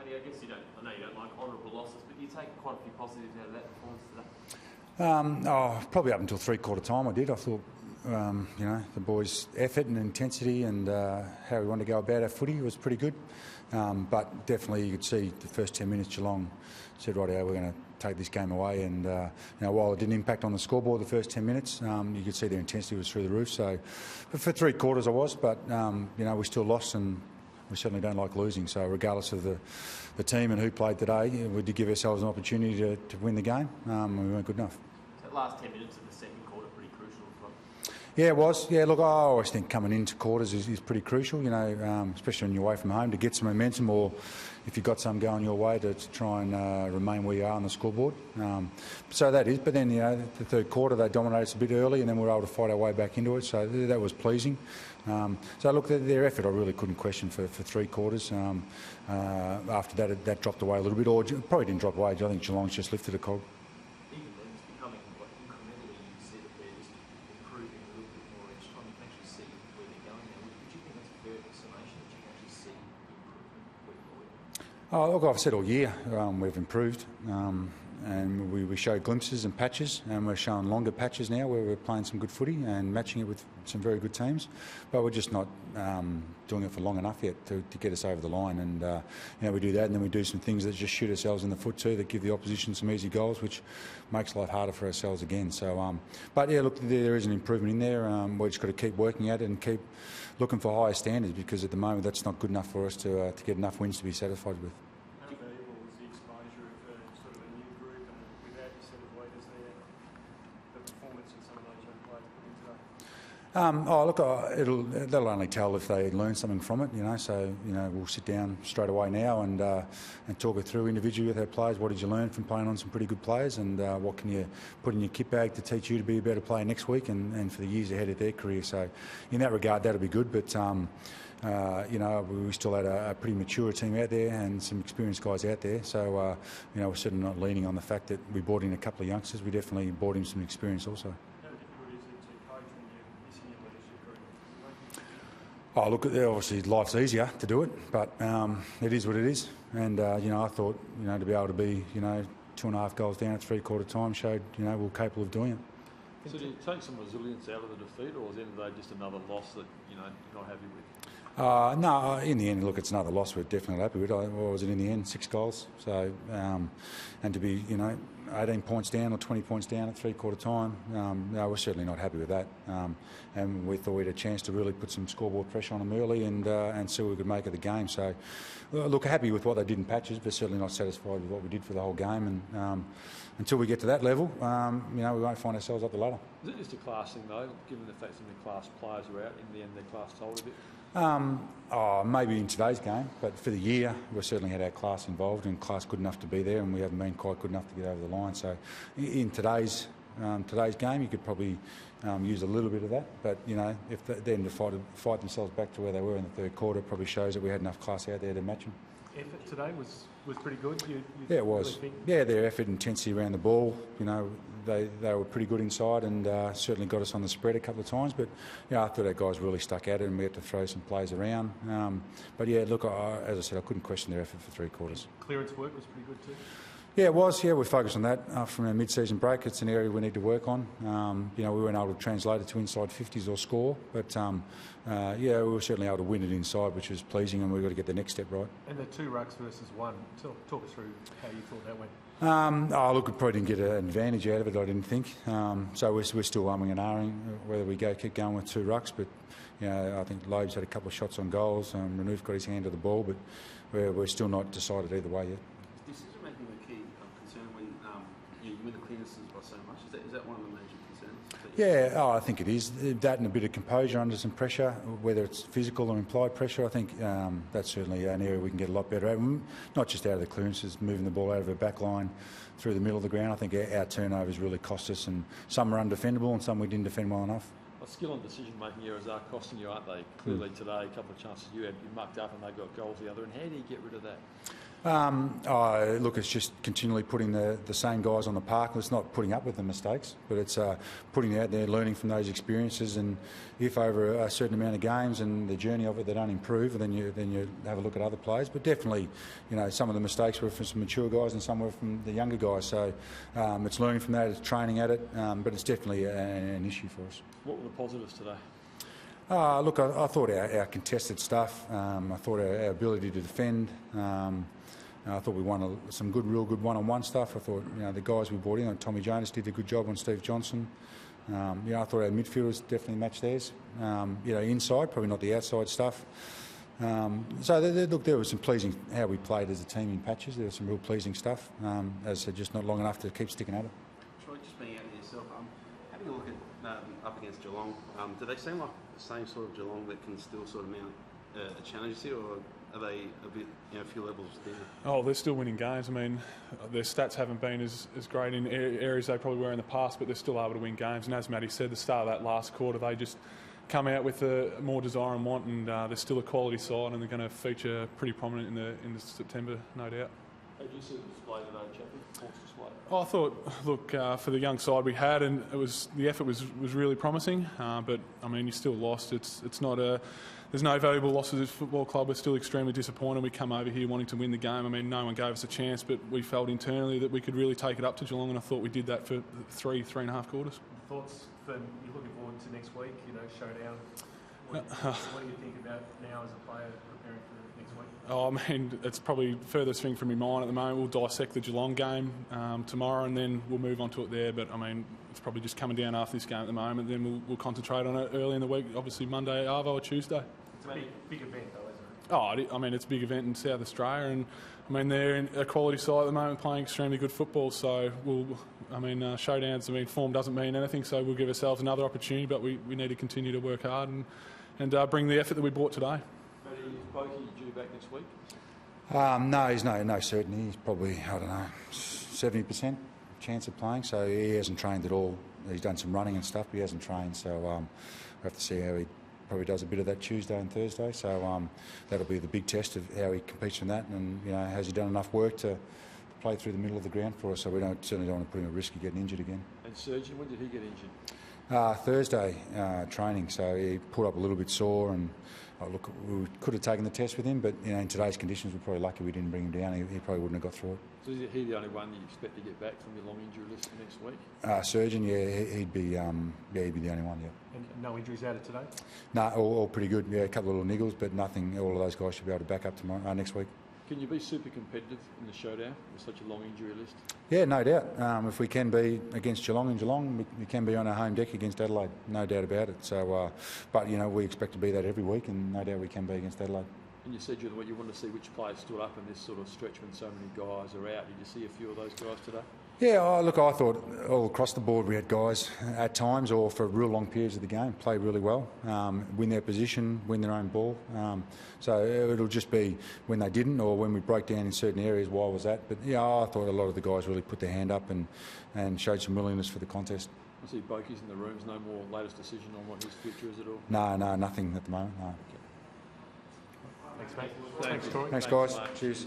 Matty, I guess I know you don't like honourable losses, but you take quite a few positives out of that performance today. Probably up until three-quarter time I did. I thought, the boys' effort and intensity and how we wanted to go about our footy was pretty good. But definitely you could see the first 10 minutes Geelong said, right, we're going to take this game away. And while it didn't impact on the scoreboard the first 10 minutes, you could see their intensity was through the roof. So but for three-quarters I was, but, we still lost and we certainly don't like losing. So regardless of the team and who played today, we did give ourselves an opportunity to win the game. We weren't good enough. So the last 10 minutes of the second quarter pretty crucial as well? Yeah, it was. Yeah, look, I always think coming into quarters is pretty crucial, especially when you're away from home, to get some momentum, or if you've got some going your way to try and remain where you are on the scoreboard. So that is. But then, the third quarter, they dominated us a bit early and then we were able to fight our way back into it. So that was pleasing. So, look, their effort I really couldn't question for three quarters. After that dropped away a little bit, or probably didn't drop away. I think Geelong's just lifted a cog. Even then, it's becoming incrementally, you see that they're just improving a little bit more each time. You can actually see where they're going now. Would you think that's a fair summation, that you can actually see improvement week by week? Look, I've said all year we've improved. And we showed glimpses and patches, and we're showing longer patches now where we're playing some good footy and matching it with some very good teams. But we're just not doing it for long enough yet to get us over the line. And we do that, and then we do some things that just shoot ourselves in the foot too, that give the opposition some easy goals, which makes life harder for ourselves again. So, but yeah, look, there is an improvement in there. We've just got to keep working at it and keep looking for higher standards, because at the moment that's not good enough for us to get enough wins to be satisfied with. They'll only tell if they learn something from it, So, we'll sit down straight away now and talk it through individually with our players. What did you learn from playing on some pretty good players, and what can you put in your kit bag to teach you to be a better player next week and for the years ahead of their career? So, in that regard, that'll be good. But we still had a pretty mature team out there and some experienced guys out there. So, we're certainly not leaning on the fact that we brought in a couple of youngsters. We definitely brought in some experience also. Oh, look, obviously life's easier to do it, but it is what it is. And, I thought, to be able to be, 2.5 goals down at three-quarter time showed, we're capable of doing it. So do you take some resilience out of the defeat, or was the end of the day just another loss that, you're not happy with? No, in the end, look, it's another loss we're definitely happy with. What was it in the end? 6 goals. So, and to be, 18 points down or 20 points down at three-quarter time, no, we're certainly not happy with that. And we thought we had a chance to really put some scoreboard pressure on them early and see what we could make of the game. So, look, happy with what they did in patches, but certainly not satisfied with what we did for the whole game. And until we get to that level, we won't find ourselves up the ladder. Is it just a class thing, though, given the fact that the class players were out? In the end, their class told a bit? Maybe in today's game, but for the year, we've certainly had our class involved, and class good enough to be there, and we haven't been quite good enough to get over the line. So in today's game, you could probably use a little bit of that, but if them to fight themselves back to where they were in the third quarter, probably shows that we had enough class out there to match them. Effort today was pretty good. Yeah, it was. Really think? Yeah, their effort, intensity around the ball. They were pretty good inside and certainly got us on the spread a couple of times. But I thought our guys really stuck at it, and we had to throw some plays around. But yeah, look, as I said, I couldn't question their effort for three quarters. Clearance work was pretty good too. Yeah, it was. Yeah, we focused on that from our mid-season break. It's an area we need to work on. We weren't able to translate it to inside 50s or score, but we were certainly able to win it inside, which was pleasing, and we've got to get the next step right. And the 2 rucks versus 1. Talk us through how you thought that went. Look, we probably didn't get an advantage out of it, I didn't think. So we're still umming and ahhing whether we keep going with 2 rucks, but I think Loeb's had a couple of shots on goals. Renouf got his hand to the ball, but we're still not decided either way yet. Decision-making a key concern when you win the clearances by so much? Is that one of the major concerns? Yeah, I think it is. That and a bit of composure under some pressure, whether it's physical or implied pressure. I think that's certainly an area we can get a lot better at. Not just out of the clearances, moving the ball out of our back line through the middle of the ground. I think our turnovers really cost us, and some are undefendable and some we didn't defend well enough. Skill and decision-making errors are costing you, aren't they? Clearly today, a couple of chances you mucked up and they got goals the other. And how do you get rid of that? Look, it's just continually putting the same guys on the park. It's not putting up with the mistakes, but it's putting out there, learning from those experiences. And if over a certain amount of games and the journey of it they don't improve, then you have a look at other players. But definitely, some of the mistakes were from some mature guys and some were from the younger guys. So it's learning from that, it's training at it, but it's definitely an issue for us. What were the positives today? Look, I thought our contested stuff. I thought our ability to defend. I thought we won some real good one-on-one stuff. I thought the guys we brought in, like Tommy Jonas, did a good job on Steve Johnson. I thought our midfielders definitely matched theirs. Inside, probably not the outside stuff. Look, there was some pleasing how we played as a team in patches. There was some real pleasing stuff. As I said, just not long enough to keep sticking at it. Troy, just being out of yourself, having a look at up against Geelong, do they seem like the same sort of Geelong that can still sort of mount a challenge here, or are they a bit, a few levels down? Oh, they're still winning games. I mean, their stats haven't been as great in areas they probably were in the past, but they're still able to win games. And as Matty said, the start of that last quarter, they just come out with more desire and want, and they're still a quality side, and they're going to feature pretty prominent in the September, no doubt. How did you see the display today, Chaplin? What's display? I thought, look, for the young side we had, and the effort was really promising. But I mean, you still lost. It's not a. There's no valuable losses at football club. We're still extremely disappointed. We come over here wanting to win the game. I mean, no one gave us a chance, but we felt internally that we could really take it up to Geelong, and I thought we did that for three and a half quarters. Thoughts, Finn? You're looking forward to next week, showdown. What do you think about now as a player preparing for next week? Oh, I mean, it's probably furthest thing from my mind at the moment. We'll dissect the Geelong game tomorrow, and then we'll move on to it there. But I mean, it's probably just coming down after this game at the moment. Then we'll concentrate on it early in the week. Obviously, Monday, Arvo, or Tuesday. It's a big event, though, isn't it? Oh, I mean, it's a big event in South Australia, and I mean they're in a quality side at the moment, playing extremely good football. So showdowns. I mean, form doesn't mean anything. So we'll give ourselves another opportunity, but we need to continue to work hard and bring the effort that we brought today. Matty, is Bokey due back next week? No, he's no certainty. He's probably, 70% chance of playing. So he hasn't trained at all. He's done some running and stuff, but he hasn't trained. So we'll have to see how he probably does a bit of that Tuesday and Thursday. So that'll be the big test of how he competes in that, and has he done enough work to play through the middle of the ground for us. So we certainly don't want to put him at risk of getting injured again. And Surgeon, when did he get injured? Thursday training, so he pulled up a little bit sore, and look, we could have taken the test with him, but in today's conditions we're probably lucky we didn't bring him down. He probably wouldn't have got through it. So is he the only one you expect to get back from your long injury list next week? Surgeon, he'd be the only one. Yeah. And no injuries out of today? No, all pretty good. Yeah, a couple of little niggles, but nothing. All of those guys should be able to back up tomorrow, next week. Can you be super competitive in the showdown with such a long injury list? Yeah, no doubt. If we can be against Geelong in Geelong, we can be on our home deck against Adelaide, no doubt about it. So, but we expect to be that every week, and no doubt we can be against Adelaide. And you said you wanted to see which players stood up in this sort of stretch when so many guys are out. Did you see a few of those guys today? Yeah, look, I thought all across the board we had guys at times or for real long periods of the game play really well, win their position, win their own ball. So it'll just be when they didn't or when we broke down in certain areas, why was that? But I thought a lot of the guys really put their hand up and showed some willingness for the contest. I see Bokey's in the rooms. No more latest decision on what his future is at all? No, nothing at the moment, no. Thanks, mate. Thanks, Troy. Thanks, guys. Cheers.